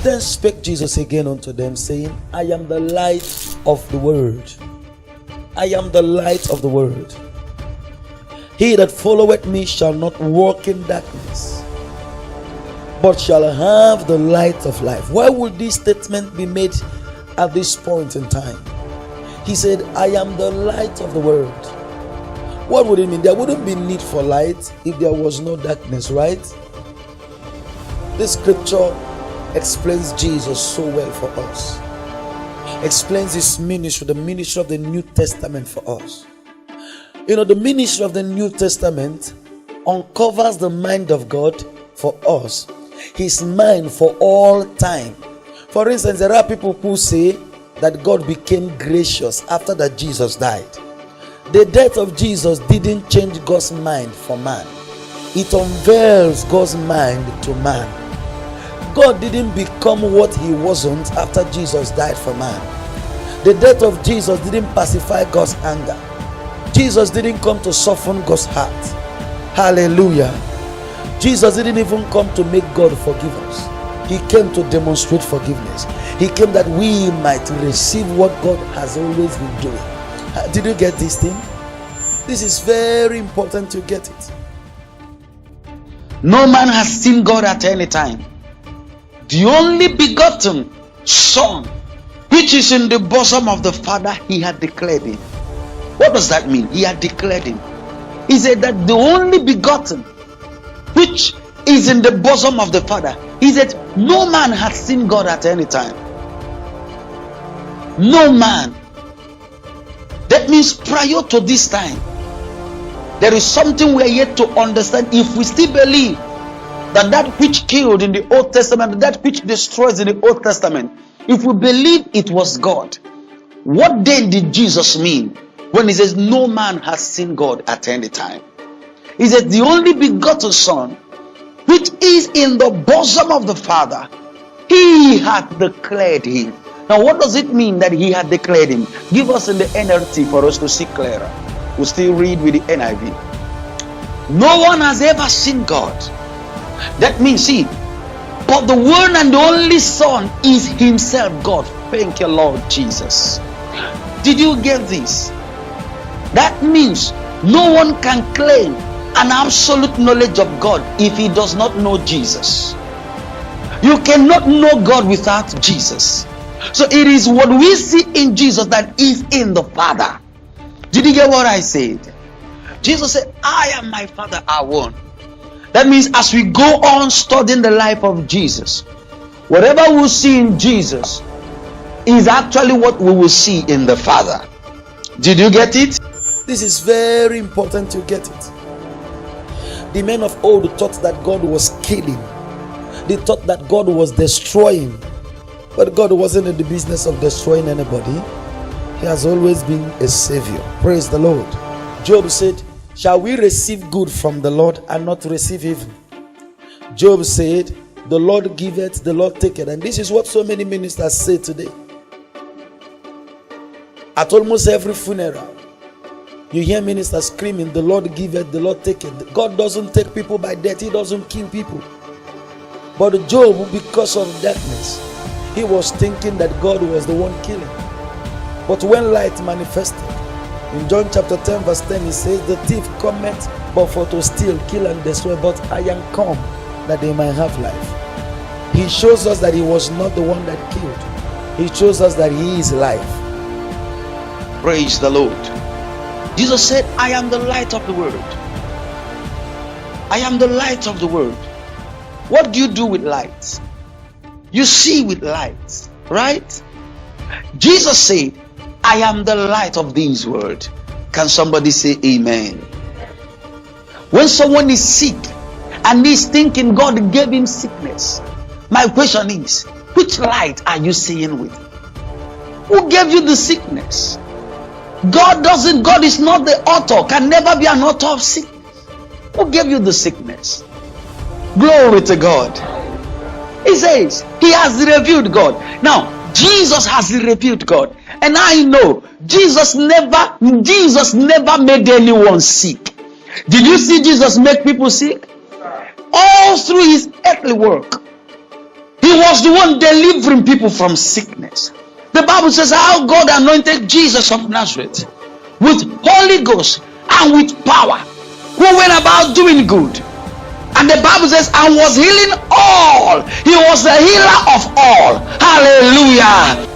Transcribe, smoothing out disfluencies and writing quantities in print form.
Then spake Jesus again unto them, saying, I am the light of the world. I am the light of the world. He that followeth me shall not walk in darkness, but shall have the light of life. Why would this statement be made at this point in time? He said, I am the light of the world. What would it mean? There wouldn't be need for light if there was no darkness, right? This scripture explains Jesus so well for us. Explains his ministry, the ministry of the New Testament for us. You know, the ministry of the New Testament uncovers the mind of God for us, his mind for all time. For instance, there are people who say that God became gracious after that Jesus died. The death of Jesus didn't change God's mind for man. It unveils God's mind to man. God didn't become what he wasn't after Jesus died for man. The death of Jesus didn't pacify God's anger. Jesus didn't come to soften God's heart. Hallelujah. Jesus didn't even come to make God forgive us. He came to demonstrate forgiveness. He came that we might receive what God has always been doing. Did you get this thing? This is very important to get it. No man has seen God at any time. The only begotten Son, which is in the bosom of the Father, he had declared him. What does that mean? He had declared him. He said that the only begotten, which is in the bosom of the Father, he said no man has seen God at any time. No man. That means prior to this time, there is something we are yet to understand. If we still believe that which killed in the Old Testament, that which destroys in the Old Testament, if we believe it was God, what then did Jesus mean when he says no man has seen God at any time? He said the only begotten Son, which is in the bosom of the Father, he hath declared him. Now what does it mean that he had declared him? Give us in the NLT for us to see clearer. We'll still read with the NIV. No one has ever seen God. That means, see, but the one and the only Son is himself God. Thank you, Lord Jesus. Did you get this? That means no one can claim an absolute knowledge of God if he does not know Jesus. You cannot know God without Jesus. So it is what we see in Jesus that is in the Father. Did you get what I said? Jesus said, I and my Father are one. That means as we go on studying the life of Jesus, whatever we see in Jesus is actually what we will see in the Father. Did you get it? This is very important to get it. The men of old thought that God was killing. They thought that God was destroying. But God wasn't in the business of destroying anybody. He has always been a savior. Praise the Lord. Job said, shall we receive good from the Lord and not receive evil? Job said, the Lord giveth, the Lord taketh. And this is what so many ministers say today. At almost every funeral, you hear ministers screaming, the Lord giveth, the Lord taketh. God doesn't take people by death. He doesn't kill people. But Job, because of darkness, he was thinking that God was the one killing. But when light manifested, in John chapter 10 verse 10, he says, the thief cometh but for to steal, kill and destroy, but I am come that they might have life. He shows us that he was not the one that killed. He shows us that he is life. Praise the Lord. Jesus said, I am the light of the world. I am the light of the world. What do you do with light? You see with light, right? Jesus said, I am the light of this world. Can somebody say amen? When someone is sick and is thinking God gave him sickness, my question is, which light are you seeing with? Who gave you the sickness? God is not the author, can never be an author of sickness. Who gave you the sickness? Glory to God. He says, he has revealed God. Now, Jesus has revealed God. And I know Jesus never made anyone sick. Did you see Jesus make people sick? All through his earthly work, he He was the one delivering people from sickness. The Bible says how God anointed Jesus of Nazareth with Holy Ghost and with power, who went about doing good. And the Bible says, and was healing all. He was the healer of all. Hallelujah.